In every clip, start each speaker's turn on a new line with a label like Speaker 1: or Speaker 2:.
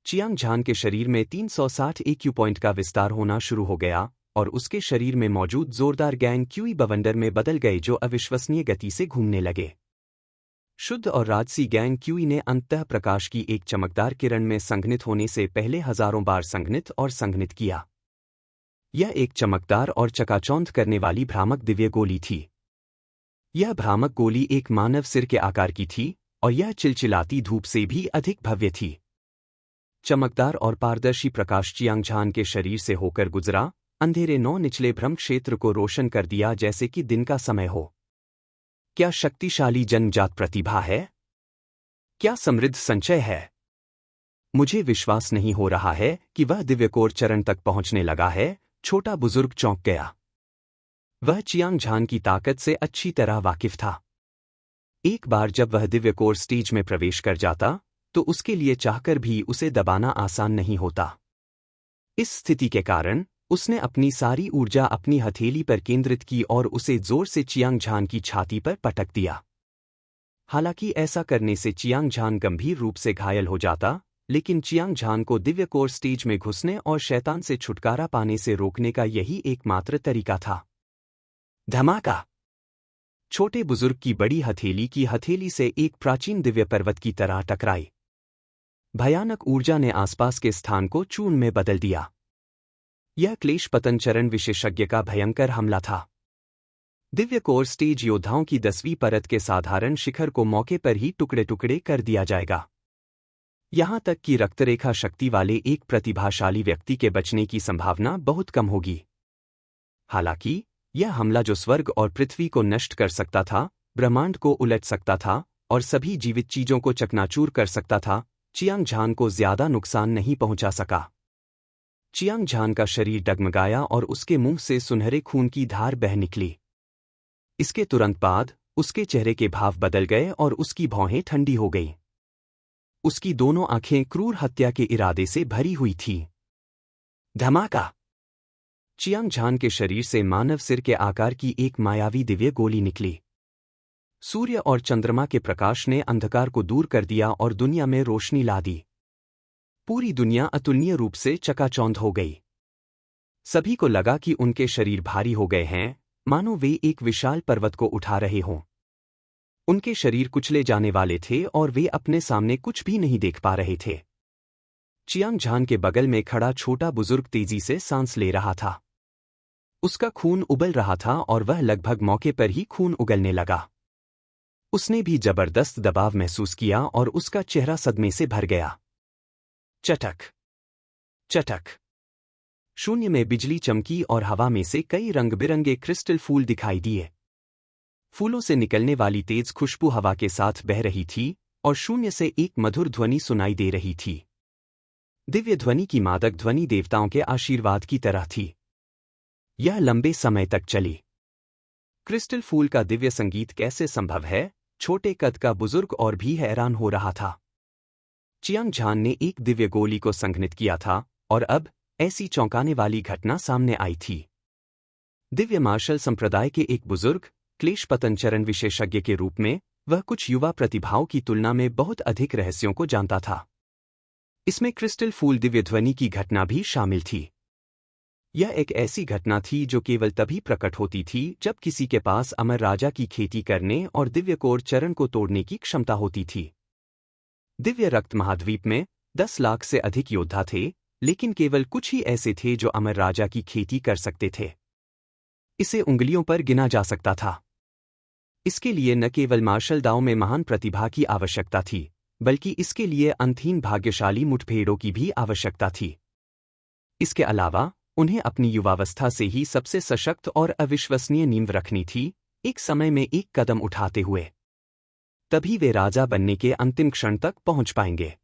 Speaker 1: Chiang झान के शरीर में 360 एक्यू पॉइंट का विस्तार होना शुरू हो गया और उसके शरीर में मौजूद जोरदार गैंग क्यूई बवंडर में बदल गए जो अविश्वसनीय गति से घूमने लगे। शुद्ध और राजसी गैंग क्यूई ने अंततः प्रकाश की एक चमकदार किरण में संघनित होने से पहले हजारों बार संघनित और संघनित किया। यह एक चमकदार और चकाचौंध करने वाली भ्रामक दिव्य गोली थी। यह भ्रामक गोली एक मानव सिर के आकार की थी और यह चिलचिलाती धूप से भी अधिक भव्य थी। चमकदार और पारदर्शी प्रकाश चियांग झान के शरीर से होकर गुजरा, अंधेरे नौ निचले भ्रम क्षेत्र को रोशन कर दिया जैसे कि दिन का समय हो। क्या शक्तिशाली जन्मजात प्रतिभा है? क्या समृद्ध संचय है? मुझे विश्वास नहीं हो रहा है कि वह दिव्यकोर चरण तक पहुंचने लगा है। छोटा बुजुर्ग चौंक गया। वह चियांग झान की ताकत से अच्छी तरह वाकिफ था। एक बार जब वह दिव्यकोर स्टेज में प्रवेश कर जाता तो उसके लिए चाहकर भी उसे दबाना आसान नहीं होता। इस स्थिति के कारण उसने अपनी सारी ऊर्जा अपनी हथेली पर केंद्रित की और उसे जोर से चियांग झान की छाती पर पटक दिया। हालांकि ऐसा करने से चियांग झान गंभीर रूप से घायल हो जाता, लेकिन चियांग झान को दिव्यकोर स्टेज में घुसने और शैतान से छुटकारा पाने से रोकने का यही एकमात्र तरीका था। धमाका! छोटे बुजुर्ग की बड़ी हथेली की हथेली से एक प्राचीन दिव्य पर्वत की तरह टकराई। भयानक ऊर्जा ने आसपास के स्थान को चूर्ण में बदल दिया। यह क्लेश पतन चरण विशेषज्ञ का भयंकर हमला था। दिव्यकोर स्टेज योद्धाओं की 10वीं परत के साधारण शिखर को मौके पर ही टुकड़े टुकड़े कर दिया जाएगा। यहां तक कि रक्तरेखा शक्ति वाले एक प्रतिभाशाली व्यक्ति के बचने की संभावना बहुत कम होगी। हालांकि यह हमला जो स्वर्ग और पृथ्वी को नष्ट कर सकता था, ब्रह्मांड को उलट सकता था और सभी जीवित चीजों को चकनाचूर कर सकता था, चियांग झान को ज्यादा नुकसान नहीं पहुंचा सका। चियांग झान का शरीर डगमगाया और उसके मुंह से सुनहरे खून की धार बह निकली। इसके तुरंत बाद उसके चेहरे के भाव बदल गए और उसकी भौहें ठंडी हो गईं। उसकी दोनों आंखें क्रूर हत्या के इरादे से भरी हुई थीं। धमाका! चियांग झान के शरीर से मानव सिर के आकार की एक मायावी दिव्य गोली निकली। सूर्य और चंद्रमा के प्रकाश ने अंधकार को दूर कर दिया और दुनिया में रोशनी ला दी। पूरी दुनिया अतुलनीय रूप से चकाचौंध हो गई। सभी को लगा कि उनके शरीर भारी हो गए हैं, मानो वे एक विशाल पर्वत को उठा रहे हों। उनके शरीर कुचले जाने वाले थे और वे अपने सामने कुछ भी नहीं देख पा रहे थे। चियांग झान के बगल में खड़ा छोटा बुजुर्ग तेजी से सांस ले रहा था। उसका खून उबल रहा था और वह लगभग मौके पर ही खून उगलने लगा। उसने भी जबरदस्त दबाव महसूस किया और उसका चेहरा सदमे से भर गया। चटक! चटक! शून्य में बिजली चमकी और हवा में से कई रंग बिरंगे क्रिस्टल फूल दिखाई दिए। फूलों से निकलने वाली तेज खुशबू हवा के साथ बह रही थी और शून्य से एक मधुर ध्वनि सुनाई दे रही थी। दिव्य ध्वनि की मादक ध्वनि देवताओं के आशीर्वाद की तरह थी। यह लंबे समय तक चली। क्रिस्टल फूल का दिव्य संगीत कैसे संभव है? छोटे कद का बुजुर्ग और भी हैरान हो रहा था। चियांग झान ने एक दिव्य गोली को संघनित किया था और अब ऐसी चौंकाने वाली घटना सामने आई थी। दिव्य मार्शल संप्रदाय के एक बुजुर्ग, क्लेश पतन चरण विशेषज्ञ के रूप में, वह कुछ युवा प्रतिभाओं की तुलना में बहुत अधिक रहस्यों को जानता था। इसमें क्रिस्टल फूल दिव्य ध्वनि की घटना भी शामिल थी। यह एक ऐसी घटना थी जो केवल तभी प्रकट होती थी जब किसी के पास अमर राजा की खेती करने और दिव्यकोर चरण को तोड़ने की क्षमता होती थी। दिव्य रक्त महाद्वीप में 10 लाख से अधिक योद्धा थे, लेकिन केवल कुछ ही ऐसे थे जो अमर राजा की खेती कर सकते थे। इसे उंगलियों पर गिना जा सकता था। इसके लिए न केवल मार्शल दाव में महान प्रतिभा की आवश्यकता थी, बल्कि इसके लिए अंतहीन भाग्यशाली मुठभेड़ों की भी आवश्यकता थी। इसके अलावा उन्हें अपनी युवावस्था से ही सबसे सशक्त और अविश्वसनीय नींव रखनी थी, एक समय में एक कदम उठाते हुए। तभी वे राजा बनने के अंतिम क्षण तक पहुंच पाएंगे।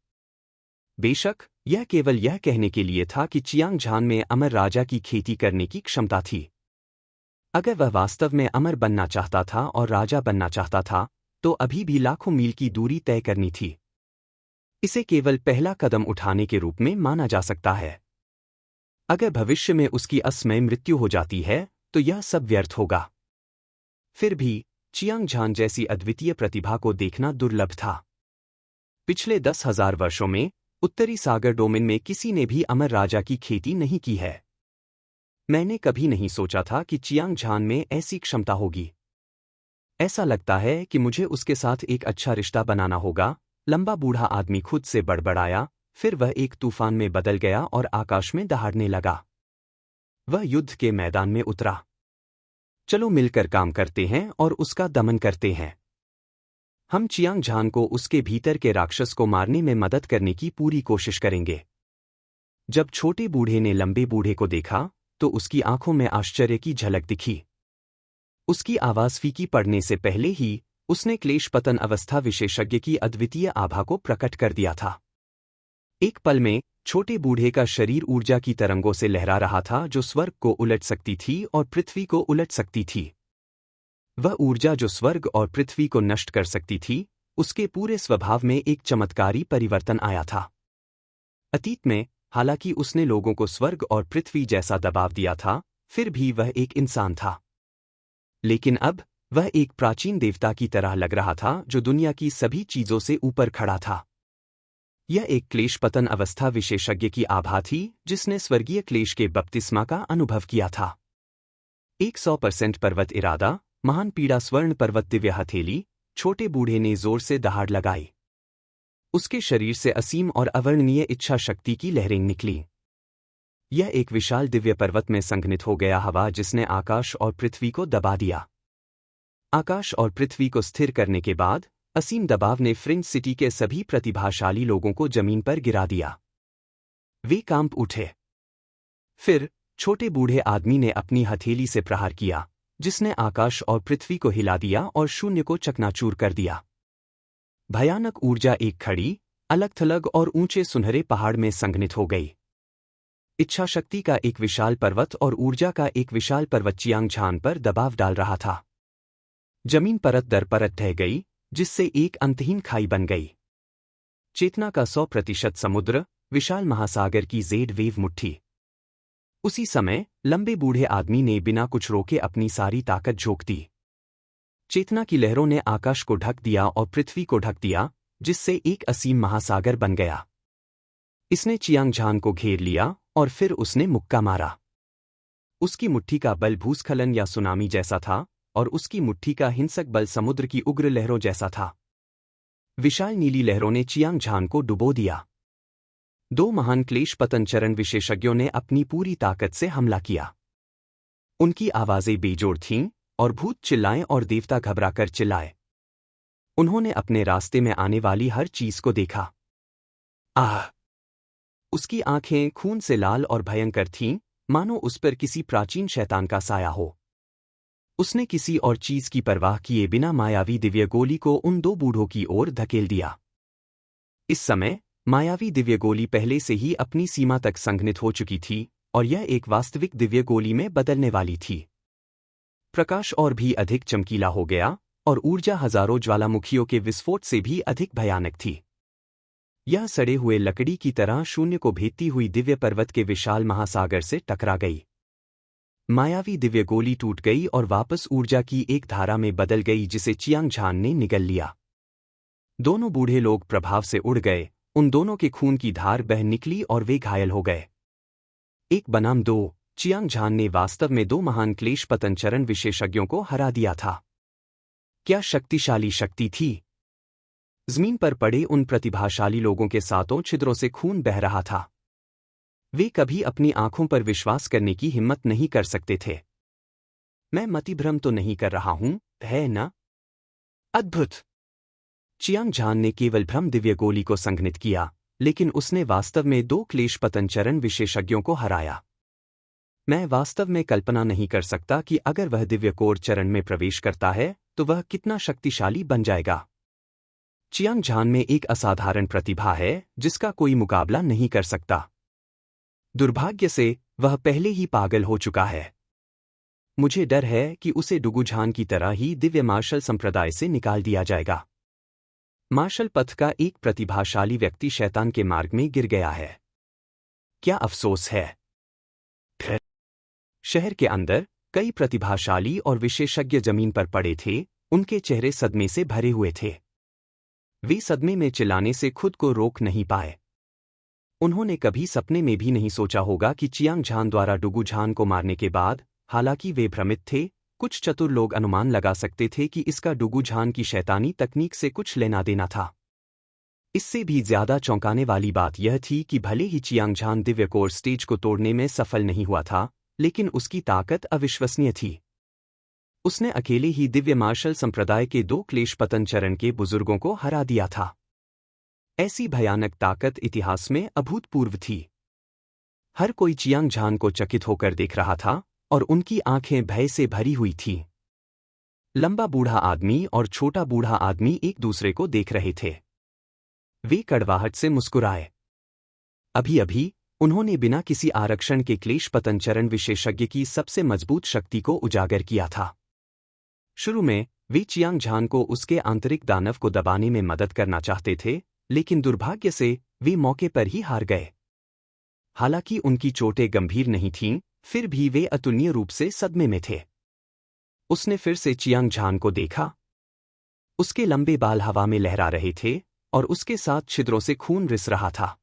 Speaker 1: बेशक यह केवल यह कहने के लिए था कि चियांग झान में अमर राजा की खेती करने की क्षमता थी। अगर वह वास्तव में अमर बनना चाहता था और राजा बनना चाहता था, तो अभी भी लाखों मील की दूरी तय करनी थी। इसे केवल पहला कदम उठाने के रूप में माना जा सकता है। अगर भविष्य में उसकी असमय मृत्यु हो जाती है, तो यह सब व्यर्थ होगा। फिर भी चियांग झान जैसी अद्वितीय प्रतिभा को देखना दुर्लभ था। पिछले 10,000 वर्षों में उत्तरी सागर डोमेन में किसी ने भी अमर राजा की खेती नहीं की है। मैंने कभी नहीं सोचा था कि चियांग झान में ऐसी क्षमता होगी। ऐसा लगता है कि मुझे उसके साथ एक अच्छा रिश्ता बनाना होगा, लंबा बूढ़ा आदमी खुद से बड़बड़ाया, फिर वह एक तूफान में बदल गया और आकाश में दहाड़ने लगा। वह युद्ध के मैदान में उतरा। चलो मिलकर काम करते हैं और उसका दमन करते हैं। हम चियांग झान को उसके भीतर के राक्षस को मारने में मदद करने की पूरी कोशिश करेंगे। जब छोटे बूढ़े ने लंबे बूढ़े को देखा तो उसकी आंखों में आश्चर्य की झलक दिखी। उसकी आवाज फीकी पड़ने से पहले ही उसने क्लेश पतन अवस्था विशेषज्ञ की अद्वितीय आभा को प्रकट कर दिया था। एक पल में छोटे बूढ़े का शरीर ऊर्जा की तरंगों से लहरा रहा था, जो स्वर्ग को उलट सकती थी और पृथ्वी को उलट सकती थी। वह ऊर्जा जो स्वर्ग और पृथ्वी को नष्ट कर सकती थी, उसके पूरे स्वभाव में एक चमत्कारी परिवर्तन आया था। अतीत में हालांकि उसने लोगों को स्वर्ग और पृथ्वी जैसा दबाव दिया था, फिर भी वह एक इंसान था। लेकिन अब वह एक प्राचीन देवता की तरह लग रहा था, जो दुनिया की सभी चीजों से ऊपर खड़ा था। यह एक क्लेश पतन अवस्था विशेषज्ञ की आभा थी, जिसने स्वर्गीय क्लेश के बपतिस्मा का अनुभव किया था। 100% पर्वत इरादा, महान पीड़ा स्वर्ण पर्वत दिव्य हथेली। छोटे बूढ़े ने जोर से दहाड़ लगाई। उसके शरीर से असीम और अवर्णनीय इच्छा शक्ति की लहरें निकली। यह एक विशाल दिव्य पर्वत में संघनित हो गया, हवा जिसने आकाश और पृथ्वी को दबा दिया। आकाश और पृथ्वी को स्थिर करने के बाद असीम दबाव ने फ्रिंज सिटी के सभी प्रतिभाशाली लोगों को जमीन पर गिरा दिया। वे कांप उठे। फिर छोटे बूढ़े आदमी ने अपनी हथेली से प्रहार किया, जिसने आकाश और पृथ्वी को हिला दिया और शून्य को चकनाचूर कर दिया। भयानक ऊर्जा एक खड़ी, अलग-थलग और ऊंचे सुनहरे पहाड़ में संघनित हो गई। इच्छा शक्ति का एक विशाल पर्वत और ऊर्जा का एक विशाल पर्वत चियांग झान पर दबाव डाल रहा था। जमीन परत दर परत ढह गई, जिससे एक अंतहीन खाई बन गई। चेतना का 100% समुद्र, विशाल महासागर की जेड वेव मुट्ठी। उसी समय लंबे बूढ़े आदमी ने बिना कुछ रोके अपनी सारी ताकत झोंक दी। चेतना की लहरों ने आकाश को ढक दिया और पृथ्वी को ढक दिया, जिससे एक असीम महासागर बन गया। इसने चियांग झान को घेर लिया और फिर उसने मुक्का मारा। उसकी मुट्ठी का बल भूस्खलन या सुनामी जैसा था, और उसकी मुट्ठी का हिंसक बल समुद्र की उग्र लहरों जैसा था। विशाल नीली लहरों ने चियांग झान को डुबो दिया। दो महान क्लेश पतन चरण विशेषज्ञों ने अपनी पूरी ताकत से हमला किया। उनकी आवाजें बेजोड़ थीं, और भूत चिल्लाएं और देवता घबराकर चिल्लाए। उन्होंने अपने रास्ते में आने वाली हर चीज को देखा। आह! उसकी आंखें खून से लाल और भयंकर थीं, मानो उस पर किसी प्राचीन शैतान का साया हो। उसने किसी और चीज की परवाह किए बिना मायावी दिव्य गोली को उन दो बूढ़ों की ओर धकेल दिया। इस समय मायावी दिव्य गोली पहले से ही अपनी सीमा तक संघनित हो चुकी थी, और यह एक वास्तविक दिव्य गोली में बदलने वाली थी। प्रकाश और भी अधिक चमकीला हो गया, और ऊर्जा हजारों ज्वालामुखियों के विस्फोट से भी अधिक भयानक थी। यह सड़े हुए लकड़ी की तरह शून्य को भेदती हुई दिव्य पर्वत के विशाल महासागर से टकरा गई। मायावी दिव्य गोली टूट गई और वापस ऊर्जा की एक धारा में बदल गई, जिसे चियांग झान ने निगल लिया। दोनों बूढ़े लोग प्रभाव से उड़ गए, उन दोनों के खून की धार बह निकली और वे घायल हो गए। एक बनाम दो, चियांग झान ने वास्तव में दो महान क्लेश पतन चरण विशेषज्ञों को हरा दिया था। क्या शक्तिशाली शक्ति थी! जमीन पर पड़े उन प्रतिभाशाली लोगों के सातों छिद्रों से खून बह रहा था। वे कभी अपनी आंखों पर विश्वास करने की हिम्मत नहीं कर सकते थे। मैं मतिभ्रम तो नहीं कर रहा हूं, है ना? अद्भुत! चियांग झान ने केवल भ्रम दिव्य गोली को संघनित किया, लेकिन उसने वास्तव में दो क्लेश पतन चरण विशेषज्ञों को हराया। मैं वास्तव में कल्पना नहीं कर सकता कि अगर वह दिव्य कोर चरण में प्रवेश करता है तो वह कितना शक्तिशाली बन जाएगा। चियांग झान में एक असाधारण प्रतिभा है, जिसका कोई मुकाबला नहीं कर सकता। दुर्भाग्य से वह पहले ही पागल हो चुका है। मुझे डर है कि उसे डुगुझान की तरह ही दिव्य मार्शल संप्रदाय से निकाल दिया जाएगा। मार्शल पथ का एक प्रतिभाशाली व्यक्ति शैतान के मार्ग में गिर गया है। क्या अफसोस है! शहर के अंदर कई प्रतिभाशाली और विशेषज्ञ जमीन पर पड़े थे, उनके चेहरे सदमे से भरे हुए थे। वे सदमे में चिल्लाने से खुद को रोक नहीं पाए। उन्होंने कभी सपने में भी नहीं सोचा होगा कि चियांग झान द्वारा डुगू झान को मारने के बाद, हालांकि वे भ्रमित थे, कुछ चतुर लोग अनुमान लगा सकते थे कि इसका डुगू झान की शैतानी तकनीक से कुछ लेना देना था। इससे भी ज्यादा चौंकाने वाली बात यह थी कि भले ही चियांग झान दिव्य कोर स्टेज को तोड़ने में सफल नहीं हुआ था, लेकिन उसकी ताकत अविश्वसनीय थी। उसने अकेले ही दिव्य मार्शल संप्रदाय के 2 क्लेश पतन चरण के बुजुर्गों को हरा दिया था। ऐसी भयानक ताकत इतिहास में अभूतपूर्व थी। हर कोई चियांग झान को चकित होकर देख रहा था और उनकी आंखें भय से भरी हुई थीं। लंबा बूढ़ा आदमी और छोटा बूढ़ा आदमी एक दूसरे को देख रहे थे। वे कड़वाहट से मुस्कुराए। अभी-अभी उन्होंने बिना किसी आरक्षण के क्लेश पतन चरण विशेषज्ञ की सबसे मजबूत शक्ति को उजागर किया था। शुरू में वे चियांग झान को उसके आंतरिक दानव को दबाने में मदद करना चाहते थे, लेकिन दुर्भाग्य से वे मौके पर ही हार गए। हालांकि उनकी चोटें गंभीर नहीं थीं, फिर भी वे अतुलनीय रूप से सदमे में थे। उसने फिर से चियांग झान को देखा। उसके लंबे बाल हवा में लहरा रहे थे और उसके साथ छिद्रों से खून रिस रहा था।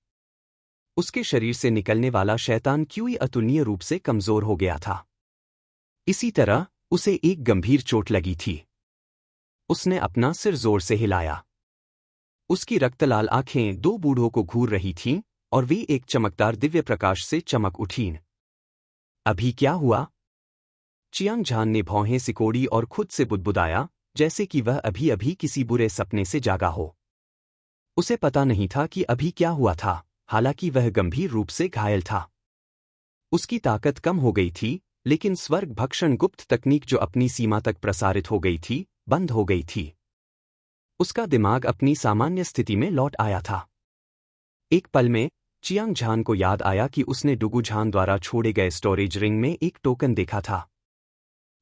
Speaker 1: उसके शरीर से निकलने वाला शैतान क्यूई अतुलनीय रूप से कमजोर हो गया था। इसी तरह उसे एक गंभीर चोट लगी थी। उसने अपना सिर जोर से हिलाया। उसकी रक्तलाल आंखें 2 बूढ़ों को घूर रही थीं और वे एक चमकदार दिव्य प्रकाश से चमक उठीं। अभी क्या हुआ? चियांग झान ने भौहें सिकोड़ी और खुद से बुदबुदाया, जैसे कि वह अभी-अभी किसी बुरे सपने से जागा हो। उसे पता नहीं था कि अभी क्या हुआ था, हालांकि वह गंभीर रूप से घायल था। उसकी ताकत कम हो गई थी, लेकिन स्वर्ग भक्षण गुप्त तकनीक जो अपनी सीमा तक प्रसारित हो गई थी, बंद हो गई थी। उसका दिमाग अपनी सामान्य स्थिति में लौट आया था। एक पल में चियांग झान को याद आया कि उसने डुगू झान द्वारा छोड़े गए स्टोरेज रिंग में एक टोकन देखा था।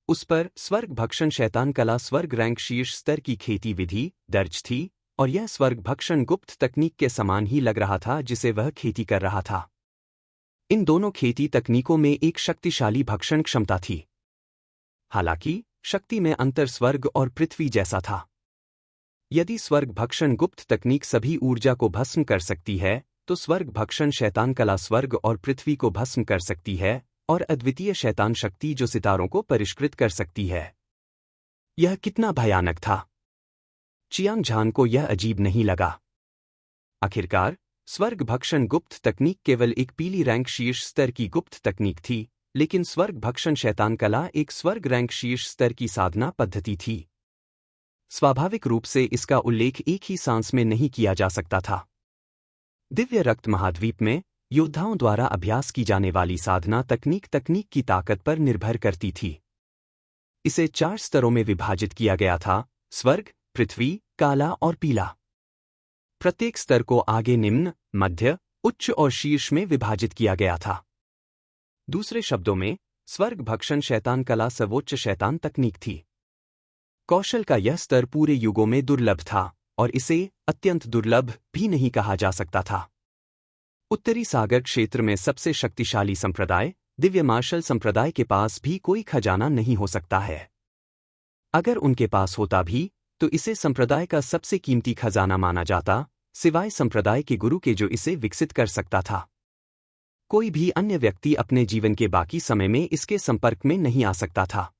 Speaker 1: उस पर स्वर्ग भक्षण शैतान कला स्वर्ग रैंक शीर्ष स्तर की खेती विधि दर्ज थी, और यह स्वर्ग भक्षण गुप्त तकनीक के समान ही लग रहा था जिसे वह खेती कर रहा था। इन दोनों खेती तकनीकों में एक शक्तिशाली भक्षण क्षमता थी। हालांकि शक्ति में अंतर स्वर्ग और पृथ्वी जैसा था। यदि स्वर्ग भक्षण गुप्त तकनीक सभी ऊर्जा को भस्म कर सकती है, तो स्वर्ग भक्षण शैतान कला स्वर्ग और पृथ्वी को भस्म कर सकती है, और अद्वितीय शैतान शक्ति जो सितारों को परिष्कृत कर सकती है। यह कितना भयानक था! चियांग झान को यह अजीब नहीं लगा। आखिरकार स्वर्ग भक्षण गुप्त तकनीक केवल एक पीली रैंक शीर्ष स्तर की गुप्त तकनीक थी, लेकिन स्वर्ग भक्षण शैतान कला एक स्वर्ग रैंक शीर्ष स्तर की साधना पद्धति थी। स्वाभाविक रूप से इसका उल्लेख एक ही सांस में नहीं किया जा सकता था। दिव्य रक्त महाद्वीप में योद्धाओं द्वारा अभ्यास की जाने वाली साधना तकनीक की ताकत पर निर्भर करती थी। इसे 4 स्तरों में विभाजित किया गया था: स्वर्ग, पृथ्वी, काला और पीला। प्रत्येक स्तर को आगे निम्न, मध्य, उच्च और शीर्ष में विभाजित किया गया था। दूसरे शब्दों में, स्वर्ग भक्षण शैतान कला सर्वोच्च शैतान तकनीक थी। कौशल का यह स्तर पूरे युगों में दुर्लभ था, और इसे अत्यंत दुर्लभ भी नहीं कहा जा सकता था। उत्तरी सागर क्षेत्र में सबसे शक्तिशाली संप्रदाय, दिव्य मार्शल संप्रदाय के पास भी कोई खजाना नहीं हो सकता है। अगर उनके पास होता भी, तो इसे संप्रदाय का सबसे कीमती खजाना माना जाता, सिवाय संप्रदाय के गुरु के जो इसे विकसित कर सकता था। कोई भी अन्य व्यक्ति अपने जीवन के बाकी समय में इसके संपर्क में नहीं आ सकता था।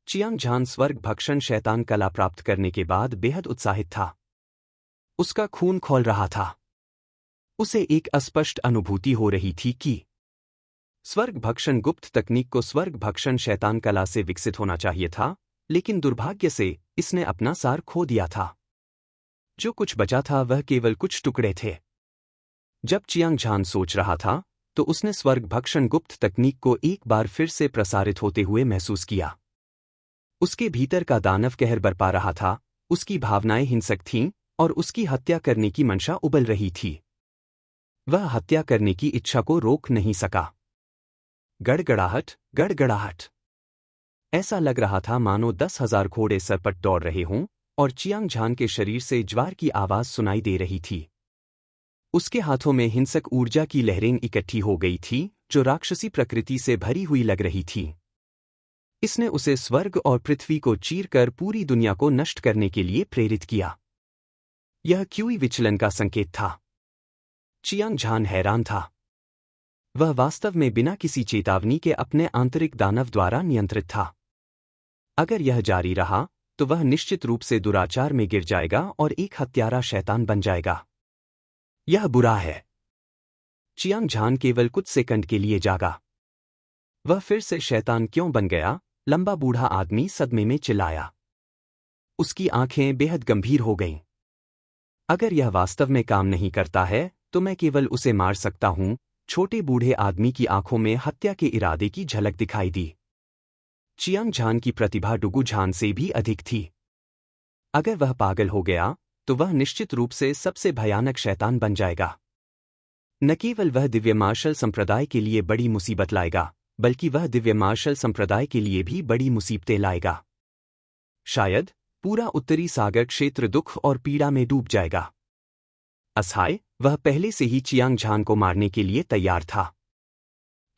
Speaker 1: चियांग झान स्वर्ग भक्षण शैतान कला प्राप्त करने के बाद बेहद उत्साहित था। उसका खून खौल रहा था। उसे एक अस्पष्ट अनुभूति हो रही थी कि स्वर्ग भक्षण गुप्त तकनीक को स्वर्ग भक्षण शैतान कला से विकसित होना चाहिए था, लेकिन दुर्भाग्य से इसने अपना सार खो दिया था। जो कुछ बचा था वह केवल कुछ टुकड़े थे। जब चियांग झान सोच रहा था, तो उसने स्वर्ग भक्षण गुप्त तकनीक को एक बार फिर से प्रसारित होते हुए महसूस किया। उसके भीतर का दानव कहर बरपा रहा था, उसकी भावनाएं हिंसक थीं, और उसकी हत्या करने की मंशा उबल रही थी। वह हत्या करने की इच्छा को रोक नहीं सका। गड़गड़ाहट, गड़गड़ाहट। ऐसा लग रहा था मानो 10,000 घोड़े सरपट दौड़ रहे हों, और चियांग झान के शरीर से ज्वार की आवाज सुनाई दे रही थी। उसके हाथों में हिंसक ऊर्जा की लहरें इकट्ठी हो गई थी, जो राक्षसी प्रकृति से भरी हुई लग रही थी। इसने उसे स्वर्ग और पृथ्वी को चीरकर पूरी दुनिया को नष्ट करने के लिए प्रेरित किया। यह क्यूई विचलन का संकेत था। चियांग झान हैरान था। वह वास्तव में बिना किसी चेतावनी के अपने आंतरिक दानव द्वारा नियंत्रित था। अगर यह जारी रहा तो वह निश्चित रूप से दुराचार में गिर जाएगा और एक हत्यारा शैतान बन जाएगा। यह बुरा है। चियांग झान केवल कुछ सेकंड के लिए जागा। वह फिर से शैतान क्यों बन गया? लंबा बूढ़ा आदमी सदमे में चिल्लाया। उसकी आंखें बेहद गंभीर हो गईं। अगर यह वास्तव में काम नहीं करता है तो मैं केवल उसे मार सकता हूं। छोटे बूढ़े आदमी की आंखों में हत्या के इरादे की झलक दिखाई दी। चियांग झान की प्रतिभा डुगू झान से भी अधिक थी। अगर वह पागल हो गया तो वह निश्चित रूप से सबसे भयानक शैतान बन जाएगा। न केवल वह दिव्य मार्शल संप्रदाय के लिए बड़ी मुसीबत लाएगा, बल्कि वह दिव्य मार्शल संप्रदाय के लिए भी बड़ी मुसीबतें लाएगा। शायद पूरा उत्तरी सागर क्षेत्र दुख और पीड़ा में डूब जाएगा। असहाय, वह पहले से ही चियांग झान को मारने के लिए तैयार था।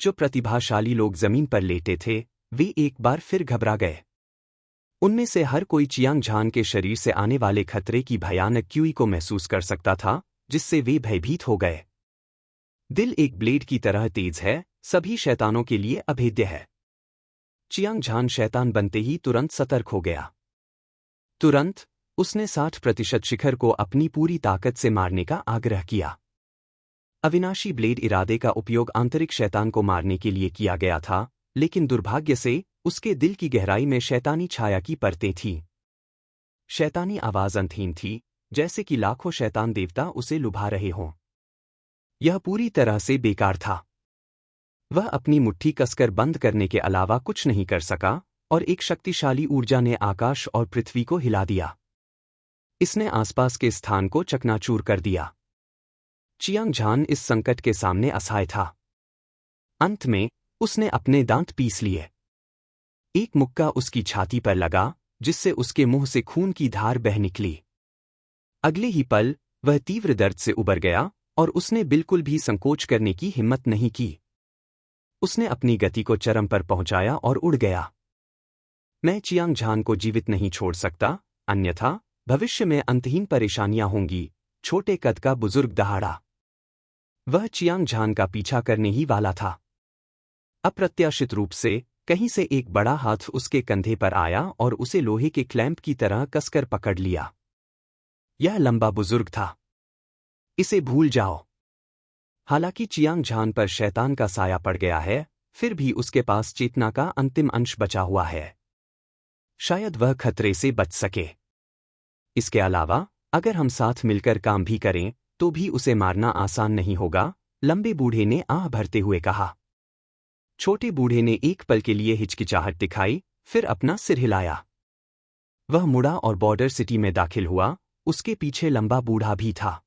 Speaker 1: जो प्रतिभाशाली लोग जमीन पर लेटे थे वे एक बार फिर घबरा गए। उनमें से हर कोई चियांग झान के शरीर से आने वाले खतरे की भयानक क्यूई को महसूस कर सकता था, जिससे वे भयभीत हो गए। दिल एक ब्लेड की तरह तेज है, सभी शैतानों के लिए अभेद्य है। चियांग झान शैतान बनते ही तुरंत सतर्क हो गया। तुरंत उसने 60% शिखर को अपनी पूरी ताकत से मारने का आग्रह किया। अविनाशी ब्लेड इरादे का उपयोग आंतरिक शैतान को मारने के लिए किया गया था, लेकिन दुर्भाग्य से उसके दिल की गहराई में शैतानी छाया की परतें थीं। शैतानी आवाज अंतहीन थी, जैसे कि लाखों शैतान देवता उसे लुभा रहे हों। यह पूरी तरह से बेकार था। वह अपनी मुट्ठी कसकर बंद करने के अलावा कुछ नहीं कर सका, और एक शक्तिशाली ऊर्जा ने आकाश और पृथ्वी को हिला दिया। इसने आसपास के स्थान को चकनाचूर कर दिया। चियांग झान इस संकट के सामने असहाय था। अंत में उसने अपने दांत पीस लिए। एक मुक्का उसकी छाती पर लगा, जिससे उसके मुंह से खून की धार बह निकली। अगले ही पल वह तीव्र दर्द से उबर गया और उसने बिल्कुल भी संकोच करने की हिम्मत नहीं की। उसने अपनी गति को चरम पर पहुंचाया और उड़ गया। मैं चियांग झान को जीवित नहीं छोड़ सकता, अन्यथा भविष्य में अंतहीन परेशानियां होंगी। छोटे कद का बुजुर्ग दहाड़ा। वह चियांग झान का पीछा करने ही वाला था। अप्रत्याशित रूप से कहीं से एक बड़ा हाथ उसके कंधे पर आया और उसे लोहे के क्लैंप की तरह कसकर पकड़ लिया। यह लंबा बुजुर्ग था। इसे भूल जाओ। हालांकि चियांग झान पर शैतान का साया पड़ गया है, फिर भी उसके पास चेतना का अंतिम अंश बचा हुआ है। शायद वह खतरे से बच सके। इसके अलावा अगर हम साथ मिलकर काम भी करें तो भी उसे मारना आसान नहीं होगा, लंबे बूढ़े ने आह भरते हुए कहा। छोटे बूढ़े ने एक पल के लिए हिचकिचाहट दिखाई, फिर अपना सिर हिलाया। वह मुड़ा और बॉर्डर सिटी में दाखिल हुआ। उसके पीछे लंबा बूढ़ा भी था।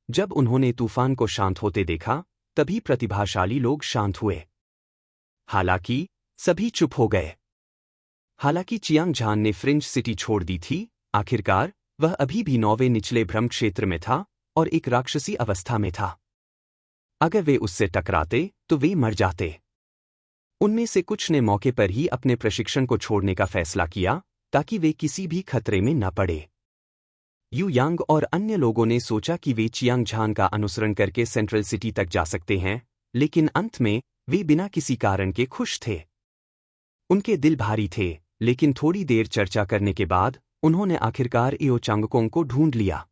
Speaker 1: जब उन्होंने तूफान को शांत होते देखा, तभी प्रतिभाशाली लोग शांत हुए। हालांकि सभी चुप हो गए। हालांकि चियांग झान ने फ्रिंज सिटी छोड़ दी थी, आखिरकार वह अभी भी 9वें निचले भ्रम क्षेत्र में था और एक राक्षसी अवस्था में था। अगर वे उससे टकराते तो वे मर जाते। उनमें से कुछ ने मौके पर ही अपने प्रशिक्षण को छोड़ने का फैसला किया, ताकि वे किसी भी खतरे में न पड़े। यू यांग और अन्य लोगों ने सोचा कि वे चियांग झान का अनुसरण करके सेंट्रल सिटी तक जा सकते हैं, लेकिन अंत में वे बिना किसी कारण के खुश थे। उनके दिल भारी थे, लेकिन थोड़ी देर चर्चा करने के बाद उन्होंने आखिरकार एओ चांगकोंग को ढूंढ लिया।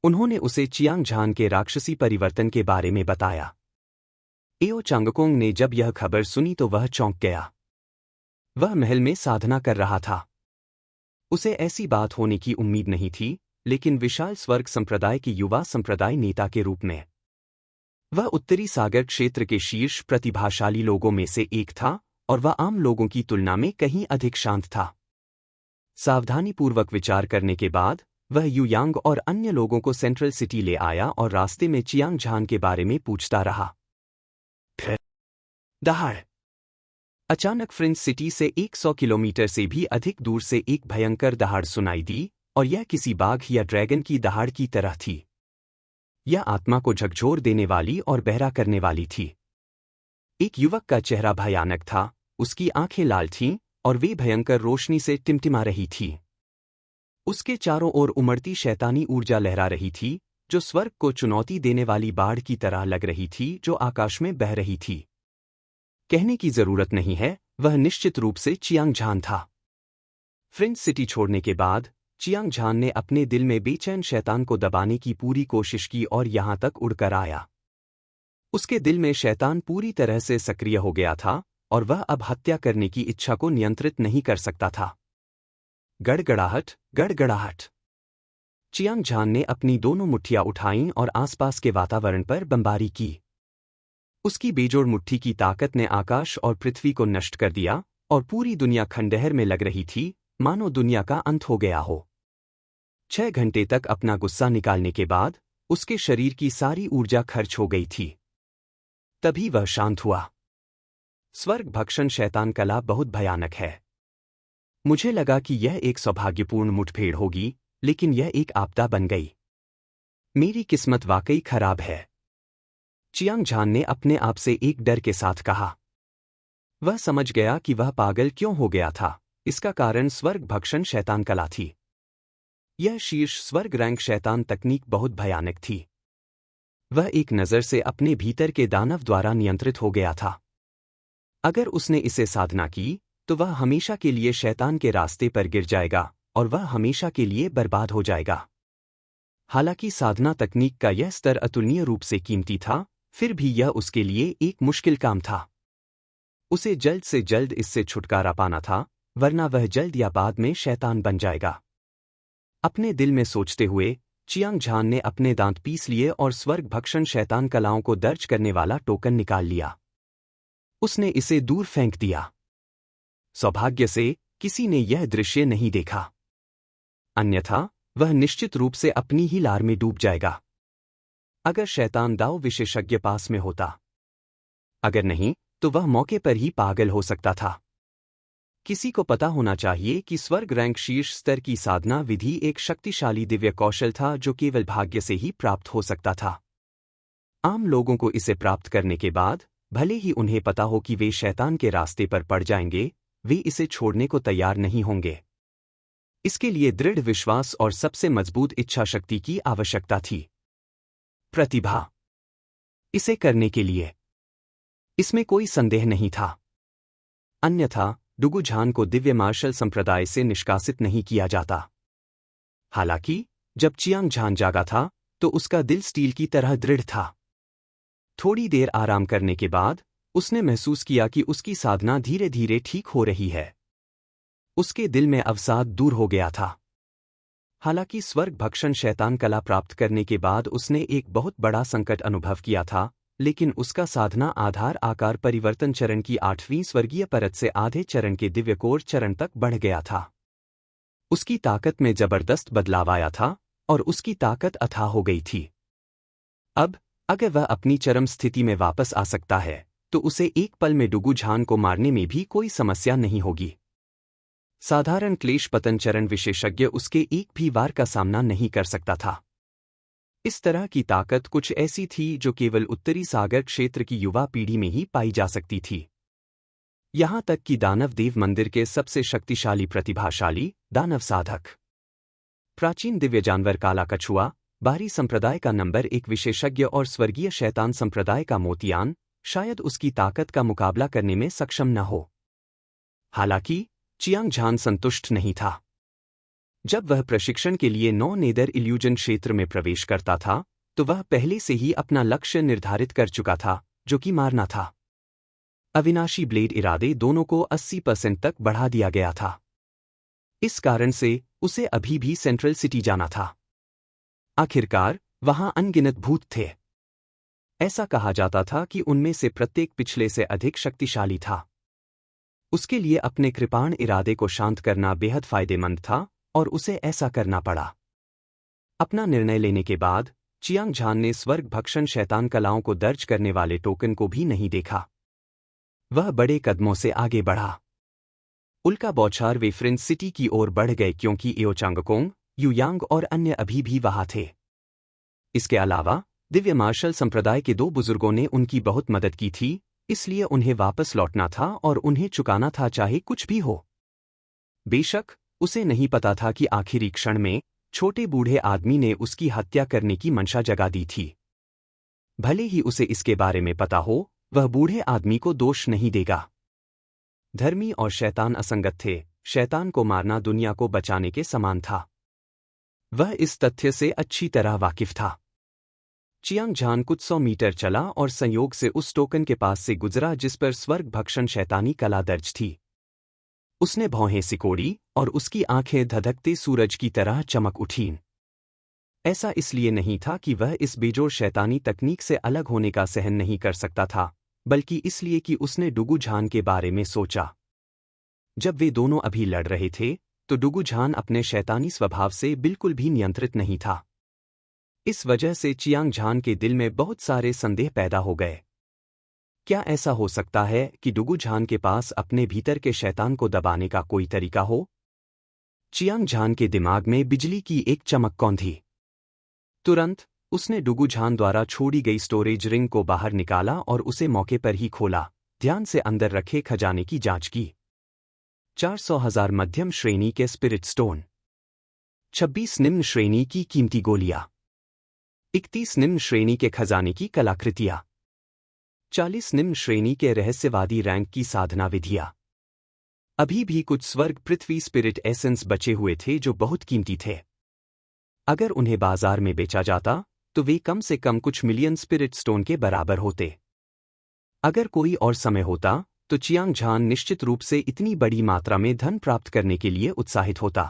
Speaker 1: उन्होंने उसे चियांग झान के राक्षसी परिवर्तन के बारे में बताया। एओ चांगकोंग ने जब यह खबर सुनी तो वह चौंक गया। वह महल में साधना कर रहा था। उसे ऐसी बात होने की उम्मीद नहीं थी, लेकिन विशाल स्वर्ग संप्रदाय के युवा संप्रदाय नेता के रूप में वह उत्तरी सागर क्षेत्र के शीर्ष प्रतिभाशाली लोगों में से एक था, और वह आम लोगों की तुलना में कहीं अधिक शांत था। सावधानीपूर्वक विचार करने के बाद वह यू यांग और अन्य लोगों को सेंट्रल सिटी ले आया और रास्ते में चियांग झान के बारे में पूछता रहा। फिर दहाड़! अचानक फ्रिंज सिटी से 100 किलोमीटर से भी अधिक दूर से एक भयंकर दहाड़ सुनाई दी, और यह किसी बाघ या ड्रैगन की दहाड़ की तरह थी। यह आत्मा को झकझोर देने वाली और बहरा करने वाली थी। एक युवक का चेहरा भयानक था, उसकी आंखें लाल थीं और वे भयंकर रोशनी से टिमटिमा रही थीं। उसके चारों ओर उमड़ती शैतानी ऊर्जा लहरा रही थी, जो स्वर्ग को चुनौती देने वाली बाढ़ की तरह लग रही थी जो आकाश में बह रही थी। कहने की जरूरत नहीं है, वह निश्चित रूप से चियांग झान था। फ्रिंज सिटी छोड़ने के बाद चियांग झान ने अपने दिल में बेचैन शैतान को दबाने की पूरी कोशिश की और यहां तक उड़कर आया। उसके दिल में शैतान पूरी तरह से सक्रिय हो गया था और वह अब हत्या करने की इच्छा को नियंत्रित नहीं कर सकता था। गड़गड़ाहट, गड़गड़ाहट। चियांग झान ने अपनी दोनों मुट्ठियां उठाईं और आसपास के वातावरण पर बमबारी की। उसकी बेजोड़ मुट्ठी की ताकत ने आकाश और पृथ्वी को नष्ट कर दिया और पूरी दुनिया खंडहर में लग रही थी, मानो दुनिया का अंत हो गया हो। 6 घंटे तक अपना गुस्सा निकालने के बाद उसके शरीर की सारी ऊर्जा खर्च हो गई थी। तभी वह शांत हुआ। स्वर्ग भक्षण शैतान कला बहुत भयानक है। मुझे लगा कि यह एक सौभाग्यपूर्ण मुठभेड़ होगी, लेकिन यह एक आपदा बन गई। मेरी किस्मत वाकई खराब है, चियांग झान ने अपने आप से एक डर के साथ कहा। वह समझ गया कि वह पागल क्यों हो गया था। इसका कारण स्वर्ग भक्षण शैतान कला थी। यह शीर्ष स्वर्ग रैंक शैतान तकनीक बहुत भयानक थी। वह एक नज़र से अपने भीतर के दानव द्वारा नियंत्रित हो गया था। अगर उसने इसे साधना की तो वह हमेशा के लिए शैतान के रास्ते पर गिर जाएगा और वह हमेशा के लिए बर्बाद हो जाएगा। हालांकि साधना तकनीक का यह स्तर अतुलनीय रूप से कीमती था, फिर भी यह उसके लिए एक मुश्किल काम था। उसे जल्द से जल्द इससे छुटकारा पाना था, वरना वह जल्द या बाद में शैतान बन जाएगा। अपने दिल में सोचते हुए चियांग झान ने अपने दांत पीस लिए और स्वर्ग भक्षण शैतान कलाओं को दर्ज करने वाला टोकन निकाल लिया। उसने इसे दूर फेंक दिया। सौभाग्य से किसी ने यह दृश्य नहीं देखा, अन्यथा वह निश्चित रूप से अपनी ही लार में डूब जाएगा। अगर शैतान दाव विशेषज्ञ पास में होता, अगर नहीं तो वह मौके पर ही पागल हो सकता था। किसी को पता होना चाहिए कि स्वर्ग रैंक शीर्ष स्तर की साधना विधि एक शक्तिशाली दिव्य कौशल था जो केवल भाग्य से ही प्राप्त हो सकता था। आम लोगों को इसे प्राप्त करने के बाद भले ही उन्हें पता हो कि वे शैतान के रास्ते पर पड़ जाएंगे, वे इसे छोड़ने को तैयार नहीं होंगे। इसके लिए दृढ़ विश्वास और सबसे मजबूत इच्छा शक्ति की आवश्यकता थी। प्रतिभा। इसे करने के लिए इसमें कोई संदेह नहीं था, अन्यथा डुगु झान को दिव्य मार्शल संप्रदाय से निष्कासित नहीं किया जाता। हालांकि जब चियांग झान जागा था तो उसका दिल स्टील की तरह दृढ़ था। थोड़ी देर आराम करने के बाद उसने महसूस किया कि उसकी साधना धीरे धीरे ठीक हो रही है। उसके दिल में अवसाद दूर हो गया था। हालांकि स्वर्ग भक्षण शैतान कला प्राप्त करने के बाद उसने एक बहुत बड़ा संकट अनुभव किया था, लेकिन उसका साधना आधार आकार परिवर्तन चरण की 8वीं स्वर्गीय परत से आधे चरण के दिव्यकोर चरण तक बढ़ गया था। उसकी ताकत में जबरदस्त बदलाव आया था और उसकी ताकत अथाह हो गई थी। अब अगर वह अपनी चरम स्थिति में वापस आ सकता है तो उसे एक पल में डुगु झान को मारने में भी कोई समस्या नहीं होगी। साधारण क्लेश पतन चरण विशेषज्ञ उसके एक भी वार का सामना नहीं कर सकता था। इस तरह की ताकत कुछ ऐसी थी जो केवल उत्तरी सागर क्षेत्र की युवा पीढ़ी में ही पाई जा सकती थी। यहां तक कि दानव देव मंदिर के सबसे शक्तिशाली प्रतिभाशाली दानव साधक, प्राचीन दिव्य जानवर काला कछुआ, बाहरी संप्रदाय का नंबर 1 विशेषज्ञ और स्वर्गीय शैतान संप्रदाय का मोतियान शायद उसकी ताकत का मुकाबला करने में सक्षम न हो। हालांकि चियांग झान संतुष्ट नहीं था। जब वह प्रशिक्षण के लिए नौ नेदर इल्यूजन क्षेत्र में प्रवेश करता था तो वह पहले से ही अपना लक्ष्य निर्धारित कर चुका था, जो कि मारना था। अविनाशी ब्लेड इरादे दोनों को 80% तक बढ़ा दिया गया था। इस कारण से उसे अभी भी सेंट्रल सिटी जाना था। आखिरकार वहां अनगिनत भूत थे। ऐसा कहा जाता था कि उनमें से प्रत्येक पिछले से अधिक शक्तिशाली था। उसके लिए अपने कृपाण इरादे को शांत करना बेहद फायदेमंद था और उसे ऐसा करना पड़ा। अपना निर्णय लेने के बाद चियांग झान ने स्वर्ग भक्षण शैतान कलाओं को दर्ज करने वाले टोकन को भी नहीं देखा। वह बड़े कदमों से आगे बढ़ा। उल्का बौछार वे फ्रिंज सिटी की ओर बढ़ गए क्योंकि एओ चांगकोंग, युयांग और अन्य अभी भी वहां थे। इसके अलावा दिव्य मार्शल संप्रदाय के 2 बुजुर्गों ने उनकी बहुत मदद की थी, इसलिए उन्हें वापस लौटना था और उन्हें चुकाना था चाहे कुछ भी हो। बेशक उसे नहीं पता था कि आखिरी क्षण में छोटे बूढ़े आदमी ने उसकी हत्या करने की मंशा जगा दी थी। भले ही उसे इसके बारे में पता हो, वह बूढ़े आदमी को दोष नहीं देगा। धर्मी और शैतान असंगत थे, शैतान को मारना दुनिया को बचाने के समान था। वह इस तथ्य से अच्छी तरह वाकिफ था। चियांग झान कुछ 100 मीटर चला और संयोग से उस टोकन के पास से गुजरा जिस पर स्वर्ग भक्षण शैतानी कला दर्ज थी। उसने भौहें सिकोड़ी और उसकी आंखें धधकते सूरज की तरह चमक उठीं। ऐसा इसलिए नहीं था कि वह इस बेजोड़ शैतानी तकनीक से अलग होने का सहन नहीं कर सकता था, बल्कि इसलिए कि उसने डुगु झान के बारे में सोचा। जब वे दोनों अभी लड़ रहे थे, तो डुगु झान अपने शैतानी स्वभाव से बिल्कुल भी नियंत्रित नहीं था। इस वजह से चियांग झान के दिल में बहुत सारे संदेह पैदा हो गए। क्या ऐसा हो सकता है कि डुगु झान के पास अपने भीतर के शैतान को दबाने का कोई तरीका हो? चियांग झान के दिमाग में बिजली की एक चमक कौंधी। तुरंत उसने डुगु झान द्वारा छोड़ी गई स्टोरेज रिंग को बाहर निकाला और उसे मौके पर ही खोला, ध्यान से अंदर रखे खजाने की जांच की। 400,000 मध्यम श्रेणी के स्पिरिट स्टोन, 26 निम्न श्रेणी की कीमती गोलियां, 31 निम्न श्रेणी के खजाने की कलाकृतियां, 40 निम्न श्रेणी के रहस्यवादी रैंक की साधना विधियां। अभी भी कुछ स्वर्ग पृथ्वी स्पिरिट एसेंस बचे हुए थे जो बहुत कीमती थे। अगर उन्हें बाजार में बेचा जाता तो वे कम से कम कुछ मिलियन स्पिरिट स्टोन के बराबर होते। अगर कोई और समय होता तो चियांग झान निश्चित रूप से इतनी बड़ी मात्रा में धन प्राप्त करने के लिए उत्साहित होता।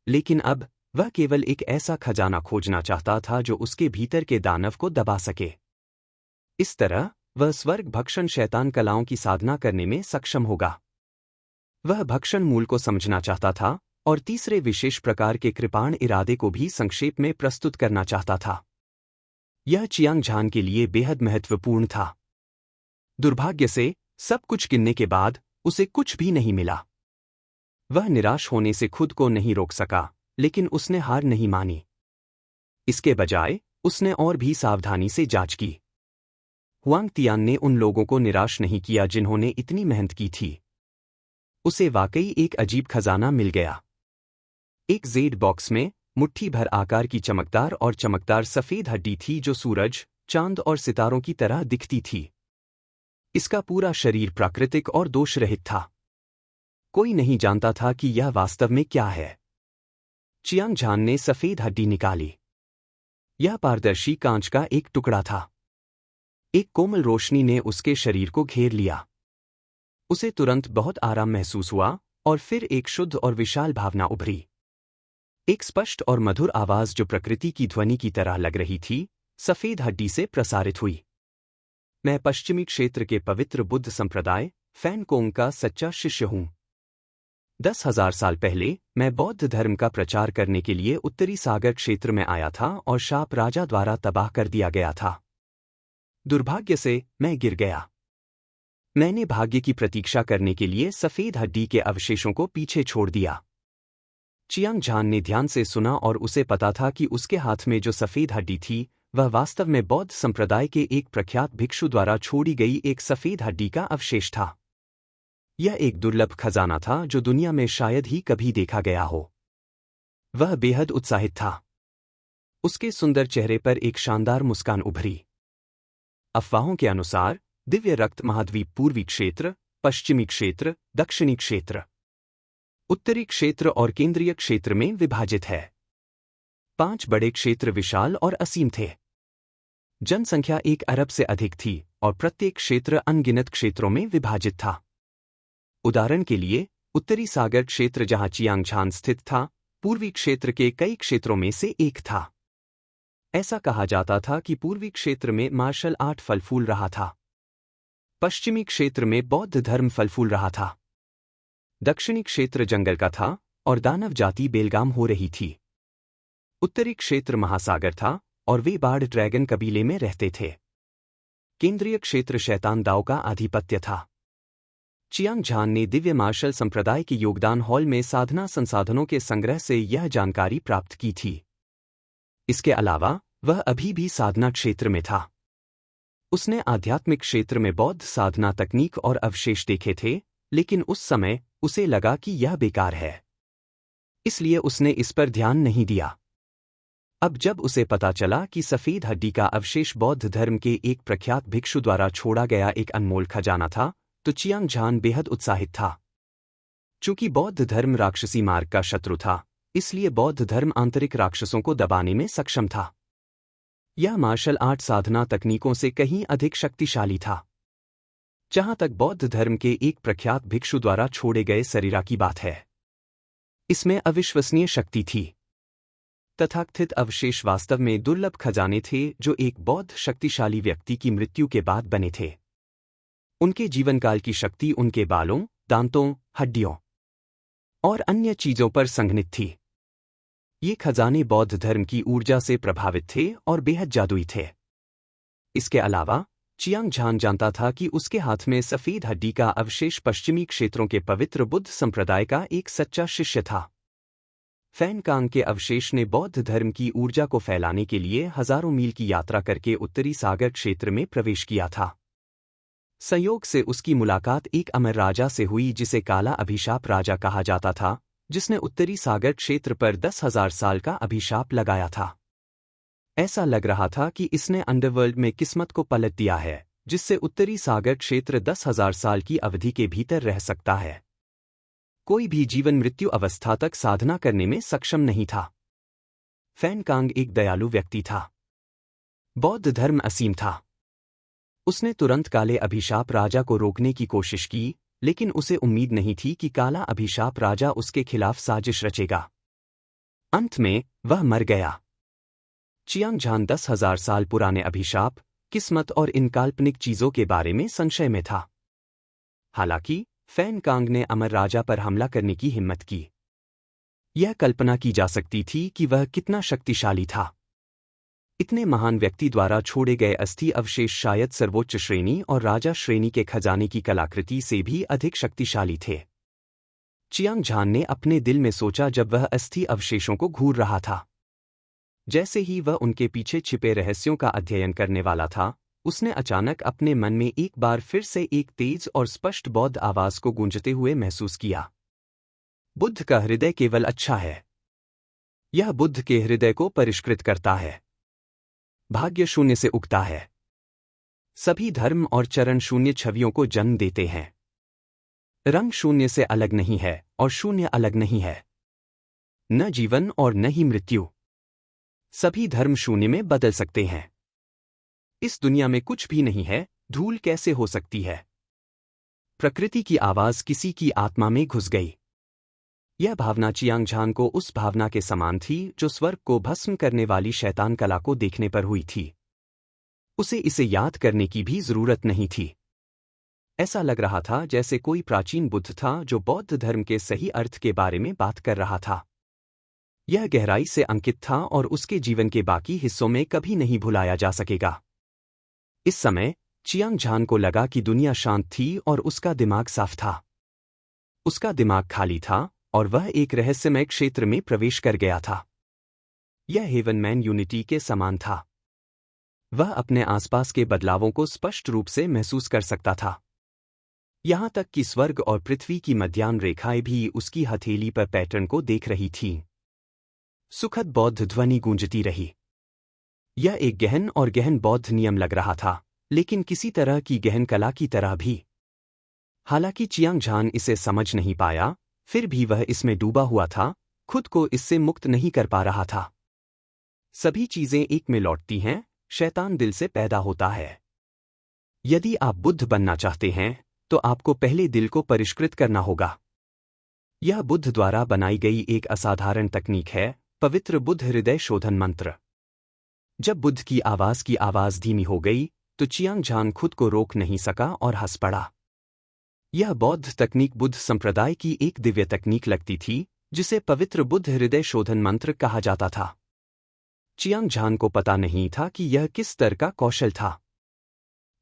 Speaker 1: लेकिन अब वह केवल एक ऐसा खजाना खोजना चाहता था जो उसके भीतर के दानव को दबा सके। इस तरह वह स्वर्ग भक्षण शैतान कलाओं की साधना करने में सक्षम होगा। वह भक्षण मूल को समझना चाहता था और तीसरे विशेष प्रकार के कृपाण इरादे को भी संक्षेप में प्रस्तुत करना चाहता था। यह चियांग झान के लिए बेहद महत्वपूर्ण था। दुर्भाग्य से सब कुछ गिनने के बाद उसे कुछ भी नहीं मिला। वह निराश होने से खुद को नहीं रोक सका, लेकिन उसने हार नहीं मानी। इसके बजाय उसने और भी सावधानी से जांच की। हुआंग तियान ने उन लोगों को निराश नहीं किया जिन्होंने इतनी मेहनत की थी। उसे वाकई एक अजीब खजाना मिल गया। एक जेड बॉक्स में मुट्ठी भर आकार की चमकदार और चमकदार सफेद हड्डी थी जो सूरज, चांद और सितारों की तरह दिखती थी। इसका पूरा शरीर प्राकृतिक और दोषरहित था। कोई नहीं जानता था कि यह वास्तव में क्या है। चियांग झान ने सफेद हड्डी निकाली। यह पारदर्शी कांच का एक टुकड़ा था। एक कोमल रोशनी ने उसके शरीर को घेर लिया। उसे तुरंत बहुत आराम महसूस हुआ और फिर एक शुद्ध और विशाल भावना उभरी। एक स्पष्ट और मधुर आवाज जो प्रकृति की ध्वनि की तरह लग रही थी, सफेद हड्डी से प्रसारित हुई। मैं पश्चिमी क्षेत्र के पवित्र बुद्ध संप्रदाय फैन कोंग का सच्चा शिष्य हूं। 10,000 साल पहले मैं बौद्ध धर्म का प्रचार करने के लिए उत्तरी सागर क्षेत्र में आया था और शाप राजा द्वारा तबाह कर दिया गया था। दुर्भाग्य से मैं गिर गया। मैंने भाग्य की प्रतीक्षा करने के लिए सफेद हड्डी के अवशेषों को पीछे छोड़ दिया। चियांग झान ने ध्यान से सुना और उसे पता था कि उसके हाथ में जो सफेद हड्डी थी वह वास्तव में बौद्ध संप्रदाय के एक प्रख्यात भिक्षु द्वारा छोड़ी गई एक सफेद हड्डी का अवशेष था। यह एक दुर्लभ खजाना था जो दुनिया में शायद ही कभी देखा गया हो। वह बेहद उत्साहित था। उसके सुंदर चेहरे पर एक शानदार मुस्कान उभरी। अफवाहों के अनुसार दिव्य रक्त महाद्वीप पूर्वी क्षेत्र, पश्चिमी क्षेत्र, दक्षिणी क्षेत्र, उत्तरी क्षेत्र और केंद्रीय क्षेत्र में विभाजित है। 5 बड़े क्षेत्र विशाल और असीम थे। जनसंख्या 1 अरब से अधिक थी और प्रत्येक क्षेत्र अनगिनत क्षेत्रों में विभाजित था। उदाहरण के लिए, उत्तरी सागर क्षेत्र जहां चियांग झान स्थित था, पूर्वी क्षेत्र के कई क्षेत्रों में से एक था। ऐसा कहा जाता था कि पूर्वी क्षेत्र में मार्शल आर्ट फल फूल रहा था। पश्चिमी क्षेत्र में बौद्ध धर्म फल फूल रहा था। दक्षिणी क्षेत्र जंगल का था और दानव जाति बेलगाम हो रही थी। उत्तरी क्षेत्र महासागर था और वे बाढ़ ड्रैगन कबीले में रहते थे। केंद्रीय क्षेत्र शैतान दाओ का आधिपत्य था। चियांग झान ने दिव्य मार्शल संप्रदाय के योगदान हॉल में साधना संसाधनों के संग्रह से यह जानकारी प्राप्त की थी। इसके अलावा वह अभी भी साधना क्षेत्र में था। उसने आध्यात्मिक क्षेत्र में बौद्ध साधना तकनीक और अवशेष देखे थे, लेकिन उस समय उसे लगा कि यह बेकार है। इसलिए उसने इस पर ध्यान नहीं दिया। अब जब उसे पता चला कि सफेद हड्डी का अवशेष बौद्ध धर्म के एक प्रख्यात भिक्षु द्वारा छोड़ा गया एक अनमोल खजाना था, तो चियांग झान बेहद उत्साहित था। चूंकि बौद्ध धर्म राक्षसी मार्ग का शत्रु था, इसलिए बौद्ध धर्म आंतरिक राक्षसों को दबाने में सक्षम था। यह मार्शल आर्ट साधना तकनीकों से कहीं अधिक शक्तिशाली था। जहां तक बौद्ध धर्म के एक प्रख्यात भिक्षु द्वारा छोड़े गए शरीरा की बात है, इसमें अविश्वसनीय शक्ति थी। तथाकथित अवशेष वास्तव में दुर्लभ खजाने थे जो एक बौद्ध शक्तिशाली व्यक्ति की मृत्यु के बाद बने थे। उनके जीवनकाल की शक्ति उनके बालों, दांतों, हड्डियों और अन्य चीजों पर संघनित थी। ये खजाने बौद्ध धर्म की ऊर्जा से प्रभावित थे और बेहद जादुई थे। इसके अलावा चियांग झान जानता था कि उसके हाथ में सफेद हड्डी का अवशेष पश्चिमी क्षेत्रों के पवित्र बुद्ध संप्रदाय का एक सच्चा शिष्य था। फैन कांग के अवशेष ने बौद्ध धर्म की ऊर्जा को फैलाने के लिए हजारों मील की यात्रा करके उत्तरी सागर क्षेत्र में प्रवेश किया था। संयोग से उसकी मुलाकात एक अमर राजा से हुई जिसे काला अभिशाप राजा कहा जाता था, जिसने उत्तरी सागर क्षेत्र पर 10,000 साल का अभिशाप लगाया था। ऐसा लग रहा था कि इसने अंडरवर्ल्ड में किस्मत को पलट दिया है, जिससे उत्तरी सागर क्षेत्र 10,000 साल की अवधि के भीतर रह सकता है। कोई भी जीवन मृत्यु अवस्था तक साधना करने में सक्षम नहीं था। फैन कांग एक दयालु व्यक्ति था। बौद्ध धर्म असीम था। उसने तुरंत काले अभिशाप राजा को रोकने की कोशिश की, लेकिन उसे उम्मीद नहीं थी कि काला अभिशाप राजा उसके खिलाफ साजिश रचेगा। अंत में वह मर गया। चियांग झान 10,000 साल पुराने अभिशाप, किस्मत और इन काल्पनिक चीजों के बारे में संशय में था। हालांकि फैन कांग ने अमर राजा पर हमला करने की हिम्मत की। यह कल्पना की जा सकती थी कि वह कितना शक्तिशाली था। इतने महान व्यक्ति द्वारा छोड़े गए अस्थि अवशेष शायद सर्वोच्च श्रेणी और राजा श्रेणी के खजाने की कलाकृति से भी अधिक शक्तिशाली थे। चियांग झान ने अपने दिल में सोचा जब वह अस्थि अवशेषों को घूर रहा था। जैसे ही वह उनके पीछे छिपे रहस्यों का अध्ययन करने वाला था, उसने अचानक अपने मन में एक बार फिर से एक तेज और स्पष्ट बौद्ध आवाज को गूंजते हुए महसूस किया। बुद्ध का हृदय केवल अच्छा है। यह बुद्ध के हृदय को परिष्कृत करता है। भाग्य शून्य से उगता है। सभी धर्म और चरण शून्य छवियों को जन्म देते हैं। रंग शून्य से अलग नहीं है और शून्य अलग नहीं है। न जीवन और न ही मृत्यु। सभी धर्म शून्य में बदल सकते हैं। इस दुनिया में कुछ भी नहीं है, धूल कैसे हो सकती है? प्रकृति की आवाज किसी की आत्मा में घुस गई। यह भावना चियांग झान को उस भावना के समान थी जो स्वर्ग को भस्म करने वाली शैतान कला को देखने पर हुई थी। उसे इसे याद करने की भी जरूरत नहीं थी। ऐसा लग रहा था जैसे कोई प्राचीन बुद्ध था जो बौद्ध धर्म के सही अर्थ के बारे में बात कर रहा था। यह गहराई से अंकित था और उसके जीवन के बाकी हिस्सों में कभी नहीं भुलाया जा सकेगा। इस समय चियांग झान को लगा कि दुनिया शांत थी और उसका दिमाग साफ था। उसका दिमाग खाली था और वह एक रहस्यमय क्षेत्र में प्रवेश कर गया था। यह हेवन मैन यूनिटी के समान था। वह अपने आसपास के बदलावों को स्पष्ट रूप से महसूस कर सकता था। यहां तक कि स्वर्ग और पृथ्वी की मध्याह्न रेखाएं भी उसकी हथेली पर पैटर्न को देख रही थीं। सुखद बौद्ध ध्वनि गूंजती रही। यह एक गहन और गहन बौद्ध नियम लग रहा था, लेकिन किसी तरह की गहन कला की तरह भी। हालांकि चियांग झान इसे समझ नहीं पाया, फिर भी वह इसमें डूबा हुआ था, खुद को इससे मुक्त नहीं कर पा रहा था। सभी चीजें एक में लौटती हैं, शैतान दिल से पैदा होता है। यदि आप बुद्ध बनना चाहते हैं, तो आपको पहले दिल को परिष्कृत करना होगा। यह बुद्ध द्वारा बनाई गई एक असाधारण तकनीक है, पवित्र बुद्ध हृदय शोधन मंत्र। जब बुद्ध की आवाज धीमी हो गई, तो चियांग झान खुद को रोक नहीं सका और हंस पड़ा। यह बौद्ध तकनीक बुद्ध संप्रदाय की एक दिव्य तकनीक लगती थी, जिसे पवित्र बुद्ध हृदय शोधन मंत्र कहा जाता था। चियांग झान को पता नहीं था कि यह किस स्तर का कौशल था।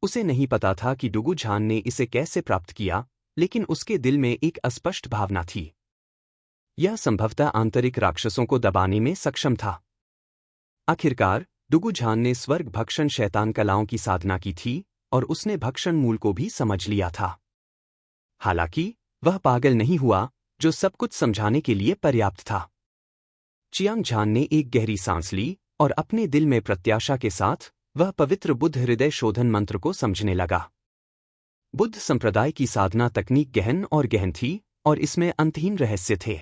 Speaker 1: उसे नहीं पता था कि डुगु झान ने इसे कैसे प्राप्त किया, लेकिन उसके दिल में एक अस्पष्ट भावना थी। यह संभवतः आंतरिक राक्षसों को दबाने में सक्षम था। आखिरकार डुगु झान ने स्वर्ग भक्षण शैतान कलाओं की साधना की थी और उसने भक्षण मूल को भी समझ लिया था। हालांकि वह पागल नहीं हुआ, जो सब कुछ समझाने के लिए पर्याप्त था। चियांग झान ने एक गहरी सांस ली और अपने दिल में प्रत्याशा के साथ वह पवित्र बुद्ध हृदय शोधन मंत्र को समझने लगा। बुद्ध संप्रदाय की साधना तकनीक गहन और गहन थी और इसमें अंतहीन रहस्य थे।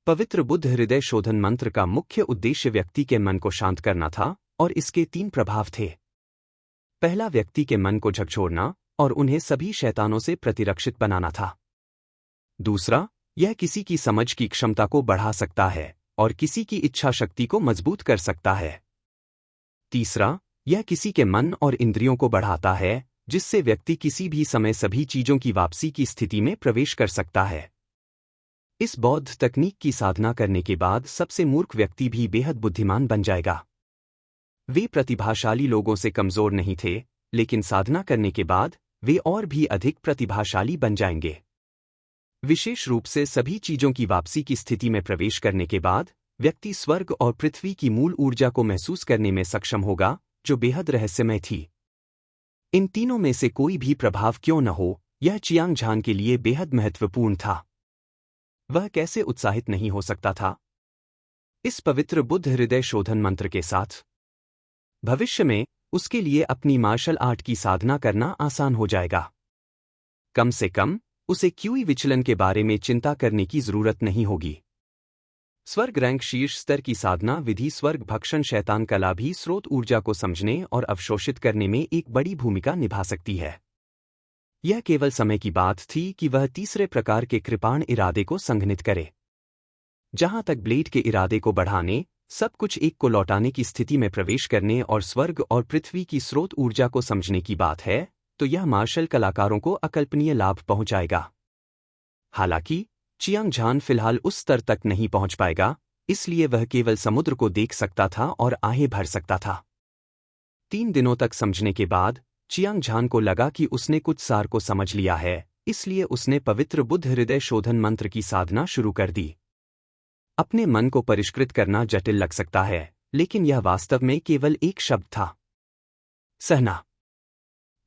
Speaker 1: पवित्र बुद्ध हृदय शोधन मंत्र का मुख्य उद्देश्य व्यक्ति के मन को शांत करना था और इसके 3 प्रभाव थे। पहला, व्यक्ति के मन को झकझोरना और उन्हें सभी शैतानों से प्रतिरक्षित बनाना था। दूसरा, यह किसी की समझ की क्षमता को बढ़ा सकता है और किसी की इच्छा शक्ति को मजबूत कर सकता है। तीसरा, यह किसी के मन और इंद्रियों को बढ़ाता है, जिससे व्यक्ति किसी भी समय सभी चीजों की वापसी की स्थिति में प्रवेश कर सकता है। इस बौद्ध तकनीक की साधना करने के बाद सबसे मूर्ख व्यक्ति भी बेहद बुद्धिमान बन जाएगा। वे प्रतिभाशाली लोगों से कमजोर नहीं थे, लेकिन साधना करने के बाद वे और भी अधिक प्रतिभाशाली बन जाएंगे। विशेष रूप से सभी चीजों की वापसी की स्थिति में प्रवेश करने के बाद व्यक्ति स्वर्ग और पृथ्वी की मूल ऊर्जा को महसूस करने में सक्षम होगा, जो बेहद रहस्यमय थी। इन तीनों में से कोई भी प्रभाव क्यों न हो, यह चियांग झान के लिए बेहद महत्वपूर्ण था। वह कैसे उत्साहित नहीं हो सकता था? इस पवित्र बुद्ध हृदय शोधन मंत्र के साथ भविष्य में उसके लिए अपनी मार्शल आर्ट की साधना करना आसान हो जाएगा। कम से कम उसे क्यूई विचलन के बारे में चिंता करने की जरूरत नहीं होगी। स्वर्ग रैंक शीर्ष स्तर की साधना विधि स्वर्ग भक्षण शैतान कला भी स्रोत ऊर्जा को समझने और अवशोषित करने में एक बड़ी भूमिका निभा सकती है। यह केवल समय की बात थी कि वह तीसरे प्रकार के कृपाण इरादे को संघनित करे। जहां तक ब्लेड के इरादे को बढ़ाने, सब कुछ एक को लौटाने की स्थिति में प्रवेश करने और स्वर्ग और पृथ्वी की स्रोत ऊर्जा को समझने की बात है, तो यह मार्शल कलाकारों को अकल्पनीय लाभ पहुंचाएगा। हालांकि चियांग झान फिलहाल उस स्तर तक नहीं पहुंच पाएगा, इसलिए वह केवल समुद्र को देख सकता था और आहें भर सकता था। 3 दिनों तक समझने के बाद चियांग झान को लगा कि उसने कुछ सार को समझ लिया है, इसलिए उसने पवित्र बुद्ध हृदय शोधन मंत्र की साधना शुरू कर दी। अपने मन को परिष्कृत करना जटिल लग सकता है, लेकिन यह वास्तव में केवल एक शब्द था, सहना।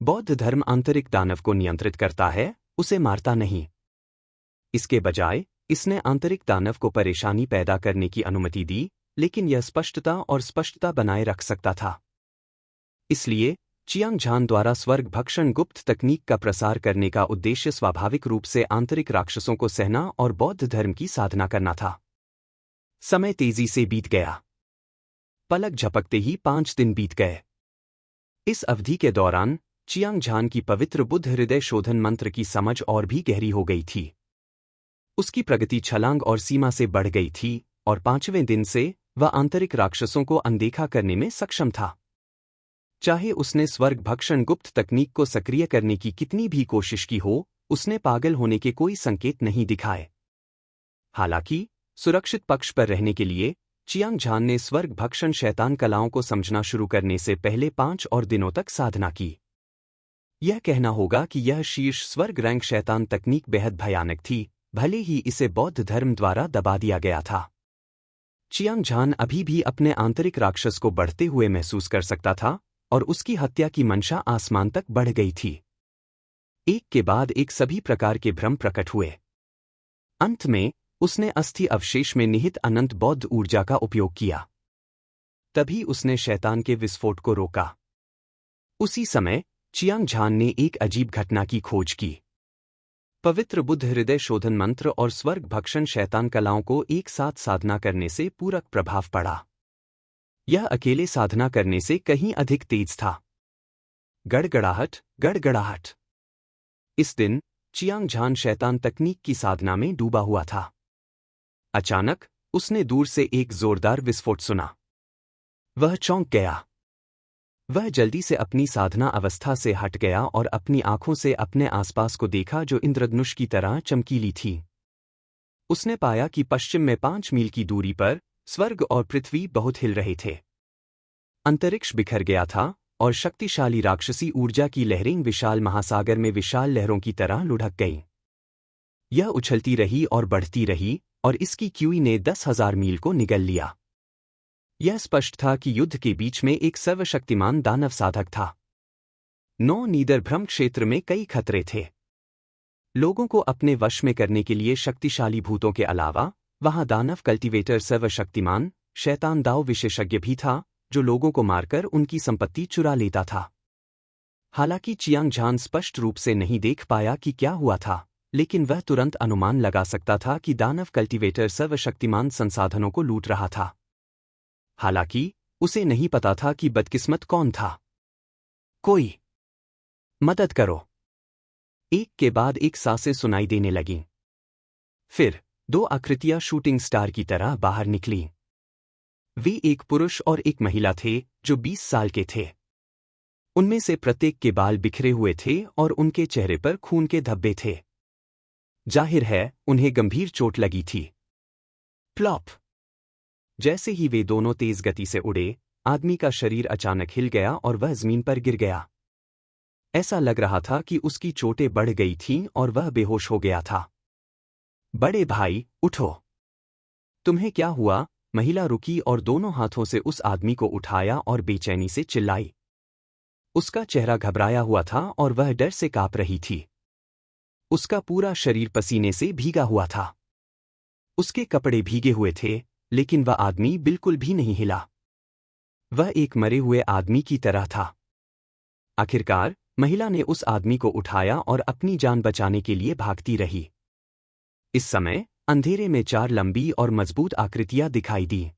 Speaker 1: बौद्ध धर्म आंतरिक दानव को नियंत्रित करता है, उसे मारता नहीं। इसके बजाय इसने आंतरिक दानव को परेशानी पैदा करने की अनुमति दी, लेकिन यह स्पष्टता बनाए रख सकता था। इसलिए चियांग झान द्वारा स्वर्ग भक्षण गुप्त तकनीक का प्रसार करने का उद्देश्य स्वाभाविक रूप से आंतरिक राक्षसों को सहना और बौद्ध धर्म की साधना करना था। समय तेजी से बीत गया। पलक झपकते ही 5 दिन बीत गए। इस अवधि के दौरान चियांग झान की पवित्र बुद्ध हृदय शोधन मंत्र की समझ और भी गहरी हो गई थी। उसकी प्रगति छलांग और सीमा से बढ़ गई थी और 5वें दिन से वह आंतरिक राक्षसों को अनदेखा करने में सक्षम था। चाहे उसने स्वर्ग भक्षण गुप्त तकनीक को सक्रिय करने की कितनी भी कोशिश की हो, उसने पागल होने के कोई संकेत नहीं दिखाए। हालांकि सुरक्षित पक्ष पर रहने के लिए चियांग झान ने स्वर्ग भक्षण शैतान कलाओं को समझना शुरू करने से पहले 5 और दिनों तक साधना की। यह कहना होगा कि यह शीर्ष स्वर्ग रैंक शैतान तकनीक बेहद भयानक थी, भले ही इसे बौद्ध धर्म द्वारा दबा दिया गया था। चियांग झान अभी भी अपने आंतरिक राक्षस को बढ़ते हुए महसूस कर सकता था और उसकी हत्या की मंशा आसमान तक बढ़ गई थी। एक के बाद एक सभी प्रकार के भ्रम प्रकट हुए। अंत में उसने अस्थि अवशेष में निहित अनंत बौद्ध ऊर्जा का उपयोग किया। तभी उसने शैतान के विस्फोट को रोका। उसी समय चियांग झान ने एक अजीब घटना की खोज की। पवित्र बुद्ध हृदय शोधन मंत्र और स्वर्ग भक्षण शैतान कलाओं को एक साथ साधना करने से पूरक प्रभाव पड़ा। यह अकेले साधना करने से कहीं अधिक तेज था। गड़गड़ाहट, गड़गड़ाहट। इस दिन चियांग झान शैतान तकनीक की साधना में डूबा हुआ था। अचानक उसने दूर से एक जोरदार विस्फोट सुना। वह चौंक गया। वह जल्दी से अपनी साधना अवस्था से हट गया और अपनी आंखों से अपने आसपास को देखा, जो इंद्रधनुष की तरह चमकीली थी। उसने पाया कि पश्चिम में 5 मील की दूरी पर स्वर्ग और पृथ्वी बहुत हिल रहे थे। अंतरिक्ष बिखर गया था और शक्तिशाली राक्षसी ऊर्जा की लहरें विशाल महासागर में विशाल लहरों की तरह लुढ़क गईं। यह उछलती रही और बढ़ती रही और इसकी क्यूई ने 10,000 मील को निगल लिया। यह स्पष्ट था कि युद्ध के बीच में एक सर्वशक्तिमान दानव साधक था। नीदर भ्रम क्षेत्र में कई खतरे थे। लोगों को अपने वश में करने के लिए शक्तिशाली भूतों के अलावा वहां दानव कल्टीवेटर सर्वशक्तिमान शैतान दाव विशेषज्ञ भी था, जो लोगों को मारकर उनकी संपत्ति चुरा लेता था। हालांकि चियांग झान स्पष्ट रूप से नहीं देख पाया कि क्या हुआ था, लेकिन वह तुरंत अनुमान लगा सकता था कि दानव कल्टीवेटर सर्वशक्तिमान संसाधनों को लूट रहा था। हालांकि उसे नहीं पता था कि बदकिस्मत कौन था। कोई मदद करो! एक के बाद एक सांसें सुनाई देने लगीं। फिर 2 आकृतियां शूटिंग स्टार की तरह बाहर निकलीं। वे एक पुरुष और एक महिला थे जो 20 साल के थे। उनमें से प्रत्येक के बाल बिखरे हुए थे और उनके चेहरे पर खून के धब्बे थे। जाहिर है उन्हें गंभीर चोट लगी थी। प्लॉप! जैसे ही वे दोनों तेज गति से उड़े, आदमी का शरीर अचानक हिल गया और वह जमीन पर गिर गया। ऐसा लग रहा था कि उसकी चोटें बढ़ गई थीं और वह बेहोश हो गया था। बड़े भाई, उठो! तुम्हें क्या हुआ? महिला रुकी और दोनों हाथों से उस आदमी को उठाया और बेचैनी से चिल्लाई। उसका चेहरा घबराया हुआ था और वह डर से कांप रही थी। उसका पूरा शरीर पसीने से भीगा हुआ था। उसके कपड़े भीगे हुए थे, लेकिन वह आदमी बिल्कुल भी नहीं हिला। वह एक मरे हुए आदमी की तरह था। आखिरकार महिला ने उस आदमी को उठाया और अपनी जान बचाने के लिए भागती रही। इस समय अंधेरे में 4 लंबी और मजबूत आकृतियां दिखाई दी।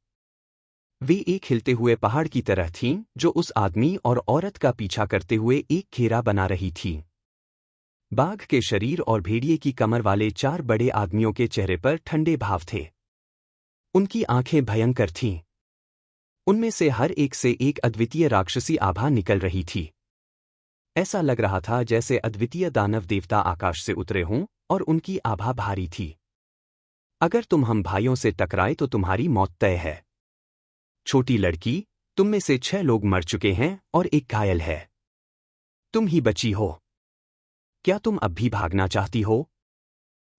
Speaker 1: वे एक हिलते हुए पहाड़ की तरह थीं जो उस आदमी और औरत का पीछा करते हुए एक घेरा बना रही थीं। बाघ के शरीर और भेड़िए की कमर वाले 4 बड़े आदमियों के चेहरे पर ठंडे भाव थे। उनकी आंखें भयंकर थीं। उनमें से हर एक से एक अद्वितीय राक्षसी आभा निकल रही थी। ऐसा लग रहा था जैसे अद्वितीय दानव देवता आकाश से उतरे हों और उनकी आभा भारी थी। अगर तुम हम भाइयों से टकराए तो तुम्हारी मौत तय है। छोटी लड़की, तुम में से 6 लोग मर चुके हैं और एक घायल है। तुम ही बची हो। क्या तुम अब भी भागना चाहती हो?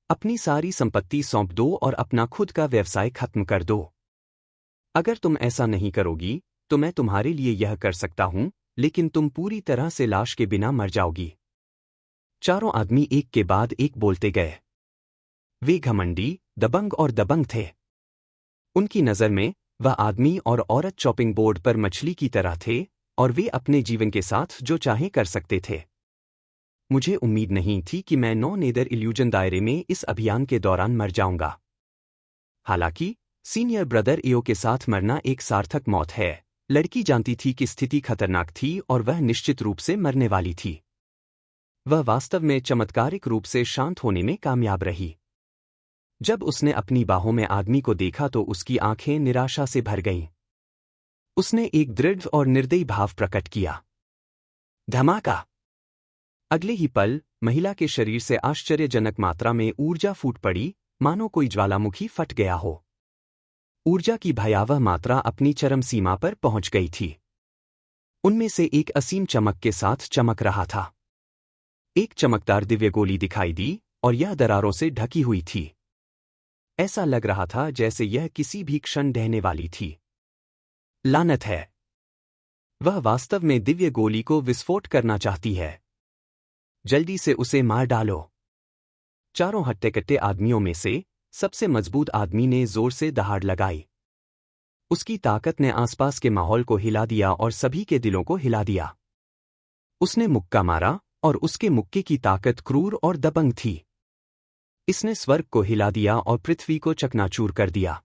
Speaker 1: अपनी सारी संपत्ति सौंप दो और अपना खुद का व्यवसाय खत्म कर दो। अगर तुम ऐसा नहीं करोगी तो मैं तुम्हारे लिए यह कर सकता हूं, लेकिन तुम पूरी तरह से लाश के बिना मर जाओगी। चारों आदमी एक के बाद एक बोलते गए। वे घमंडी, दबंग और दबंग थे। उनकी नज़र में वह आदमी और औरत चॉपिंग बोर्ड पर मछली की तरह थे और वे अपने जीवन के साथ जो चाहे कर सकते थे। मुझे उम्मीद नहीं थी कि मैं नो नेदर इल्यूजन दायरे में इस अभियान के दौरान मर जाऊंगा। हालांकि सीनियर ब्रदर एओ के साथ मरना एक सार्थक मौत है। लड़की जानती थी कि स्थिति खतरनाक थी और वह निश्चित रूप से मरने वाली थी। वह वास्तव में चमत्कारिक रूप से शांत होने में कामयाब रही। जब उसने अपनी बाहों में आदमी को देखा तो उसकी आंखें निराशा से भर गईं। उसने एक दृढ़ और निर्दयी भाव प्रकट किया। धमाका! अगले ही पल महिला के शरीर से आश्चर्यजनक मात्रा में ऊर्जा फूट पड़ी, मानो कोई ज्वालामुखी फट गया हो। ऊर्जा की भयावह मात्रा अपनी चरम सीमा पर पहुंच गई थी। उनमें से एक असीम चमक के साथ चमक रहा था। एक चमकदार दिव्य गोली दिखाई दी और यह दरारों से ढकी हुई थी। ऐसा लग रहा था जैसे यह किसी भी क्षण ढहने वाली थी। लानत है! वह वास्तव में दिव्य गोली को विस्फोट करना चाहती है। जल्दी से उसे मार डालो। चारों हट्टे-कट्टे आदमियों में से सबसे मजबूत आदमी ने जोर से दहाड़ लगाई। उसकी ताकत ने आसपास के माहौल को हिला दिया और सभी के दिलों को हिला दिया। उसने मुक्का मारा और उसके मुक्के की ताकत क्रूर और दबंग थी। इसने स्वर्ग को हिला दिया और पृथ्वी को चकनाचूर कर दिया।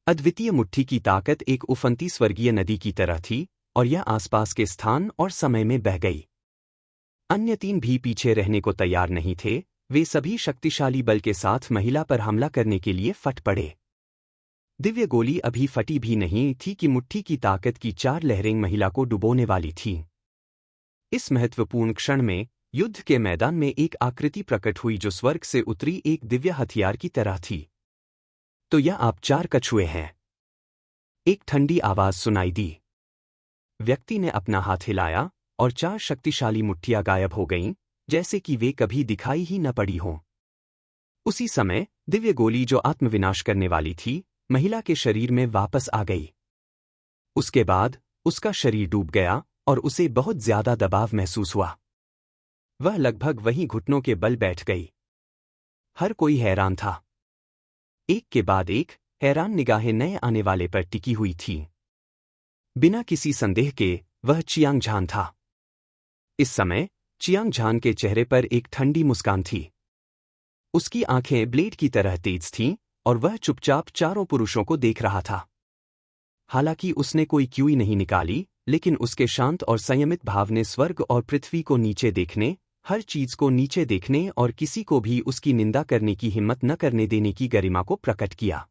Speaker 1: अद्वितीय मुट्ठी की ताकत एक उफनती स्वर्गीय नदी की तरह थी और यह आसपास के स्थान और समय में बह गई। अन्य 3 भी पीछे रहने को तैयार नहीं थे। वे सभी शक्तिशाली बल के साथ महिला पर हमला करने के लिए फट पड़े। दिव्य गोली अभी फटी भी नहीं थी कि मुट्ठी की ताकत की 4 लहरें महिला को डुबोने वाली थीं। इस महत्वपूर्ण क्षण में युद्ध के मैदान में एक आकृति प्रकट हुई जो स्वर्ग से उतरी एक दिव्य हथियार की तरह थी। तो यह आप 4 कछुए हैं। एक ठंडी आवाज सुनाई दी। व्यक्ति ने अपना हाथ हिलाया और 4 शक्तिशाली मुट्ठियां गायब हो गईं, जैसे कि वे कभी दिखाई ही न पड़ी हों। उसी समय दिव्य गोली जो आत्मविनाश करने वाली थी, महिला के शरीर में वापस आ गई। उसके बाद उसका शरीर डूब गया और उसे बहुत ज्यादा दबाव महसूस हुआ। वह लगभग वहीं घुटनों के बल बैठ गई। हर कोई हैरान था। एक के बाद एक हैरान निगाहें नए आने वाले पर टिकी हुई थीं। बिना किसी संदेह के वह चियांग झान था। इस समय चियांग झान के चेहरे पर एक ठंडी मुस्कान थी। उसकी आंखें ब्लेड की तरह तेज थीं और वह चुपचाप चारों पुरुषों को देख रहा था। हालांकि उसने कोई क्यूई नहीं निकाली, लेकिन उसके शांत और संयमित भाव ने स्वर्ग और पृथ्वी को नीचे देखने, हर चीज को नीचे देखने और किसी को भी उसकी निंदा करने की हिम्मत न करने देने की गरिमा को प्रकट किया।